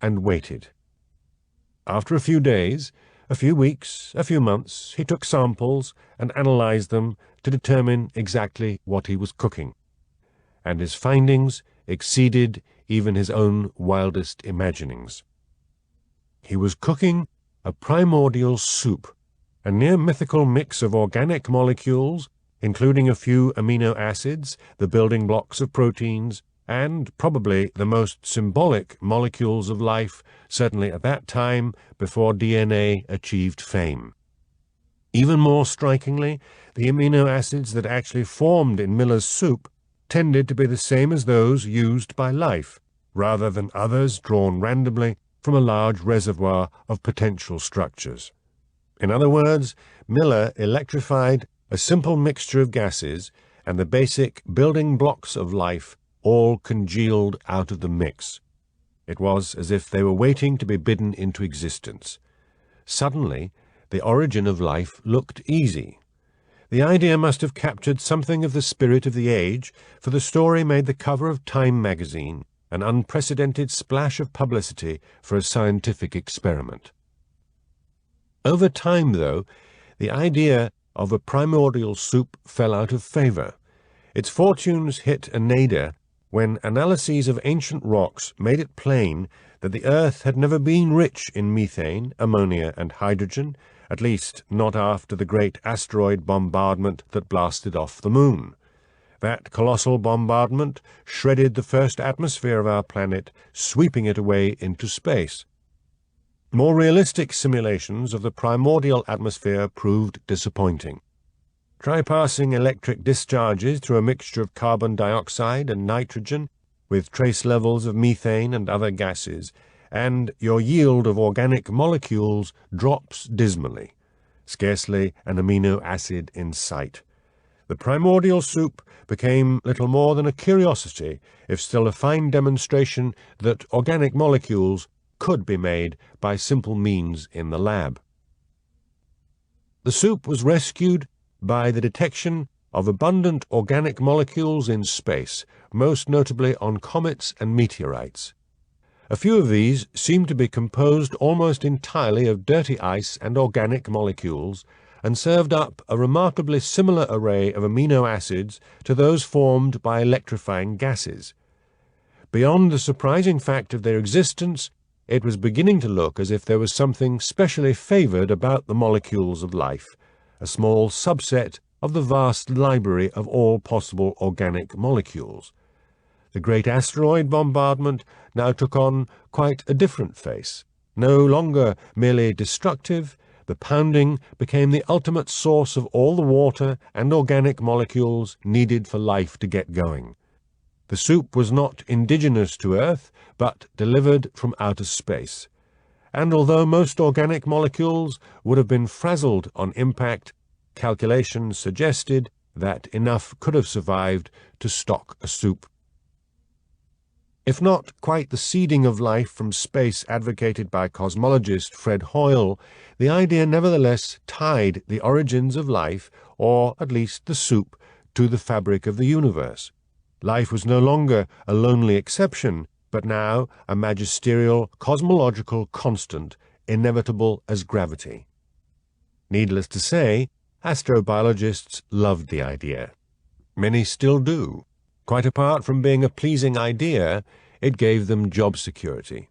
and waited. After a few days, a few weeks, a few months, he took samples and analyzed them to determine exactly what he was cooking, and his findings exceeded even his own wildest imaginings. He was cooking a primordial soup, a near-mythical mix of organic molecules, including a few amino acids, the building blocks of proteins, and probably the most symbolic molecules of life, certainly at that time, before DNA achieved fame. Even more strikingly, the amino acids that actually formed in Miller's soup tended to be the same as those used by life, rather than others drawn randomly from a large reservoir of potential structures. In other words, Miller electrified a simple mixture of gases, and the basic building blocks of life all congealed out of the mix. It was as if they were waiting to be bidden into existence. Suddenly, the origin of life looked easy. The idea must have captured something of the spirit of the age, for the story made the cover of Time magazine, an unprecedented splash of publicity for a scientific experiment. Over time, though, the idea of a primordial soup fell out of favor. Its fortunes hit a nadir when analyses of ancient rocks made it plain that the Earth had never been rich in methane, ammonia, and hydrogen, at least not after the great asteroid bombardment that blasted off the Moon. That colossal bombardment shredded the first atmosphere of our planet, sweeping it away into space. More realistic simulations of the primordial atmosphere proved disappointing. Try passing electric discharges through a mixture of carbon dioxide and nitrogen, with trace levels of methane and other gases, and your yield of organic molecules drops dismally. Scarcely an amino acid in sight. The primordial soup became little more than a curiosity, if still a fine demonstration that organic molecules could be made by simple means in the lab. The soup was rescued by the detection of abundant organic molecules in space, most notably on comets and meteorites. A few of these seemed to be composed almost entirely of dirty ice and organic molecules, and served up a remarkably similar array of amino acids to those formed by electrifying gases. Beyond the surprising fact of their existence, it was beginning to look as if there was something specially favored about the molecules of life, a small subset of the vast library of all possible organic molecules. The great asteroid bombardment now took on quite a different face. No longer merely destructive, the pounding became the ultimate source of all the water and organic molecules needed for life to get going. The soup was not indigenous to Earth, but delivered from outer space. And although most organic molecules would have been frazzled on impact, calculations suggested that enough could have survived to stock a soup. If not quite the seeding of life from space advocated by cosmologist Fred Hoyle, the idea nevertheless tied the origins of life, or at least the soup, to the fabric of the universe. Life was no longer a lonely exception, but now a magisterial cosmological constant, inevitable as gravity. Needless to say, astrobiologists loved the idea. Many still do. Quite apart from being a pleasing idea, it gave them job security.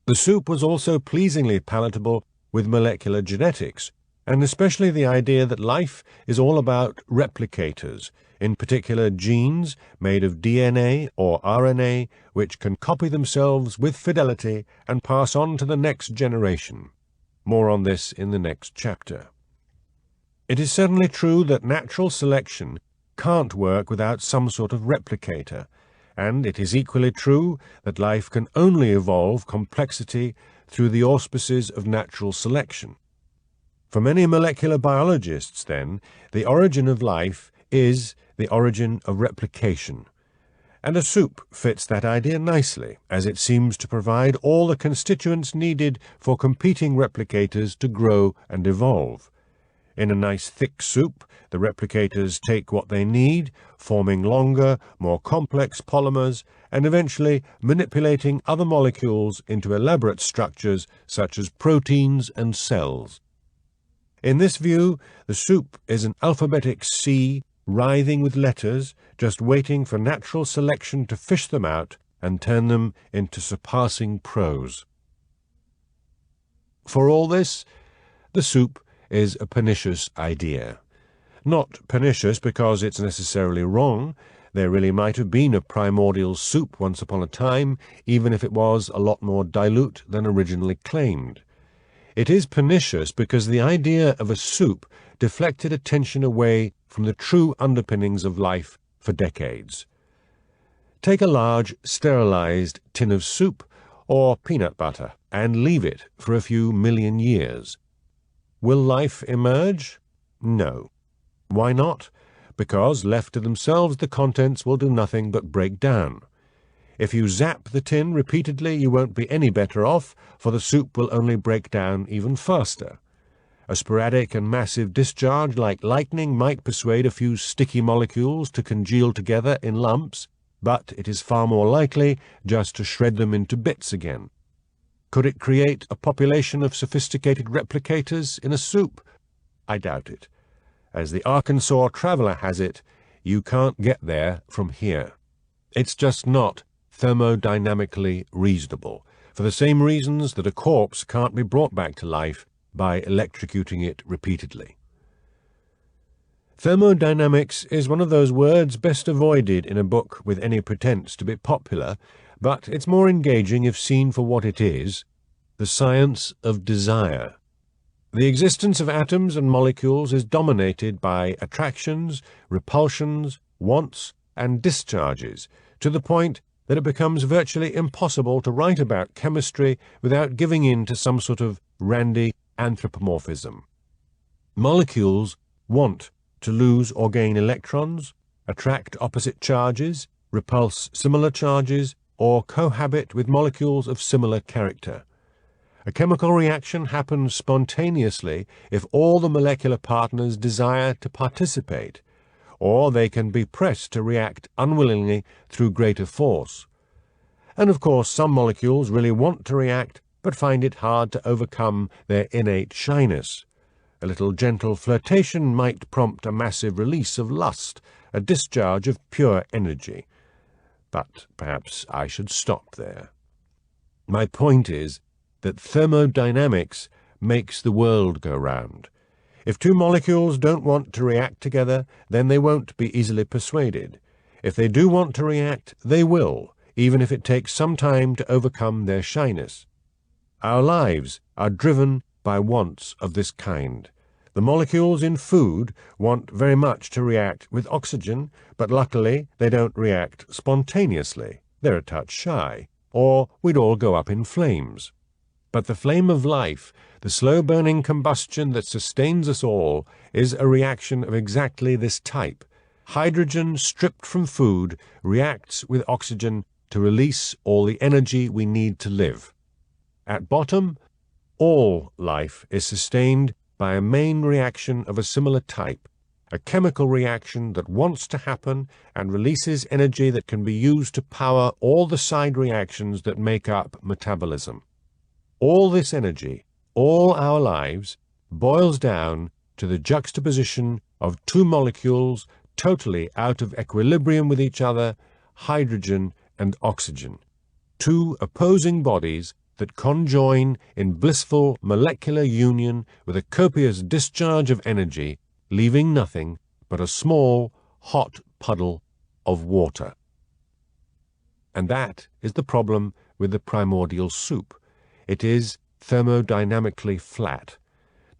The soup was also pleasingly palatable with molecular genetics, and especially the idea that life is all about replicators, in particular genes made of DNA or RNA, which can copy themselves with fidelity and pass on to the next generation. More on this in the next chapter. It is certainly true that natural selection can't work without some sort of replicator, and it is equally true that life can only evolve complexity through the auspices of natural selection. For many molecular biologists, then, the origin of life is the origin of replication, and a soup fits that idea nicely, as it seems to provide all the constituents needed for competing replicators to grow and evolve. In a nice thick soup, the replicators take what they need, forming longer, more complex polymers, and eventually manipulating other molecules into elaborate structures such as proteins and cells. In this view, the soup is an alphabetic C writhing with letters, just waiting for natural selection to fish them out and turn them into surpassing prose. For all this, the soup is a pernicious idea. Not pernicious because it's necessarily wrong. There really might have been a primordial soup once upon a time, even if it was a lot more dilute than originally claimed. It is pernicious because the idea of a soup deflected attention away from the true underpinnings of life for decades. Take a large, sterilized tin of soup or peanut butter and leave it for a few million years. Will life emerge? No. Why not? Because, left to themselves, the contents will do nothing but break down. If you zap the tin repeatedly, you won't be any better off, for the soup will only break down even faster. A sporadic and massive discharge like lightning might persuade a few sticky molecules to congeal together in lumps, but it is far more likely just to shred them into bits again. Could it create a population of sophisticated replicators in a soup? I doubt it. As the Arkansas Traveler has it, you can't get there from here. It's just not thermodynamically reasonable, for the same reasons that a corpse can't be brought back to life by electrocuting it repeatedly. Thermodynamics is one of those words best avoided in a book with any pretense to be popular, but it's more engaging if seen for what it is, the science of desire. The existence of atoms and molecules is dominated by attractions, repulsions, wants, and discharges, to the point that it becomes virtually impossible to write about chemistry without giving in to some sort of randy anthropomorphism. Molecules want to lose or gain electrons, attract opposite charges, repulse similar charges, or cohabit with molecules of similar character. A chemical reaction happens spontaneously if all the molecular partners desire to participate, or they can be pressed to react unwillingly through greater force. And of course some molecules really want to react, but find it hard to overcome their innate shyness. A little gentle flirtation might prompt a massive release of lust, a discharge of pure energy. But perhaps I should stop there. My point is that thermodynamics makes the world go round. If two molecules don't want to react together, then they won't be easily persuaded. If they do want to react, they will, even if it takes some time to overcome their shyness. Our lives are driven by wants of this kind. The molecules in food want very much to react with oxygen, but luckily they don't react spontaneously. They're a touch shy, or we'd all go up in flames. But the flame of life, the slow-burning combustion that sustains us all, is a reaction of exactly this type. Hydrogen stripped from food reacts with oxygen to release all the energy we need to live. At bottom, all life is sustained by a main reaction of a similar type, a chemical reaction that wants to happen and releases energy that can be used to power all the side reactions that make up metabolism. All this energy, all our lives, boils down to the juxtaposition of two molecules totally out of equilibrium with each other, hydrogen and oxygen, two opposing bodies that conjoin in blissful molecular union with a copious discharge of energy, leaving nothing but a small, hot puddle of water. And that is the problem with the primordial soup. It is thermodynamically flat.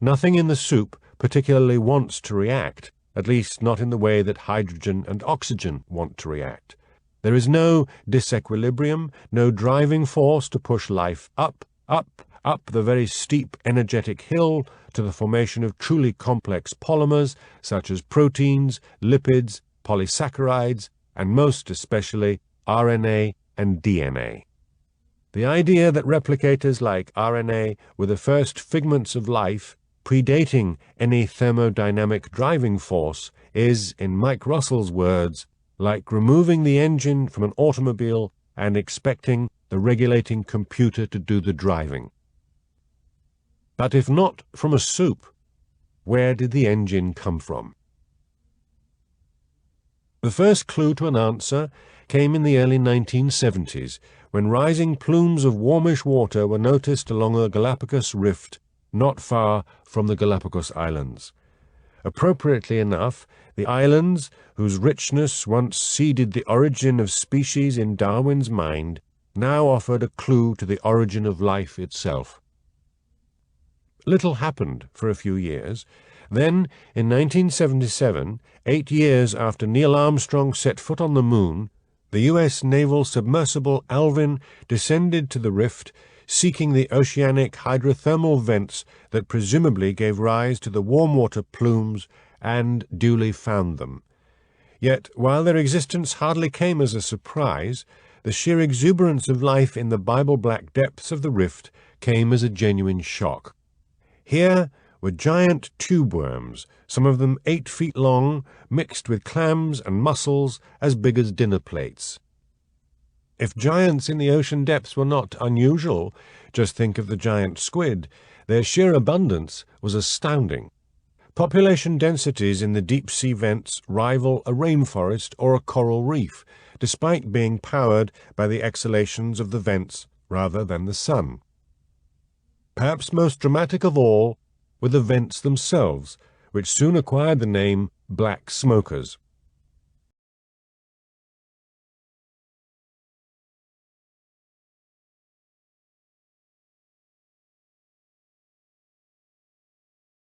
Nothing in the soup particularly wants to react, at least not in the way that hydrogen and oxygen want to react. There is no disequilibrium, no driving force to push life up, up, up the very steep energetic hill to the formation of truly complex polymers such as proteins, lipids, polysaccharides, and most especially RNA and DNA. The idea that replicators like RNA were the first figments of life predating any thermodynamic driving force, is, in Mike Russell's words, like removing the engine from an automobile and expecting the regulating computer to do the driving. But if not from a soup, where did the engine come from? The first clue to an answer came in the early 1970s, when rising plumes of warmish water were noticed along the Galapagos Rift, not far from the Galapagos Islands. Appropriately enough, the islands, whose richness once seeded the origin of species in Darwin's mind, now offered a clue to the origin of life itself. Little happened for a few years. Then, in 1977, 8 years after Neil Armstrong set foot on the moon, the U.S. naval submersible Alvin descended to the rift, seeking the oceanic hydrothermal vents that presumably gave rise to the warm water plumes, and duly found them. Yet, while their existence hardly came as a surprise, the sheer exuberance of life in the Bible-black depths of the rift came as a genuine shock. Here were giant tube worms, some of them 8 feet long, mixed with clams and mussels as big as dinner plates. If giants in the ocean depths were not unusual, just think of the giant squid. Their sheer abundance was astounding. Population densities in the deep-sea vents rival a rainforest or a coral reef, despite being powered by the exhalations of the vents rather than the sun. Perhaps most dramatic of all were the vents themselves, which soon acquired the name black smokers.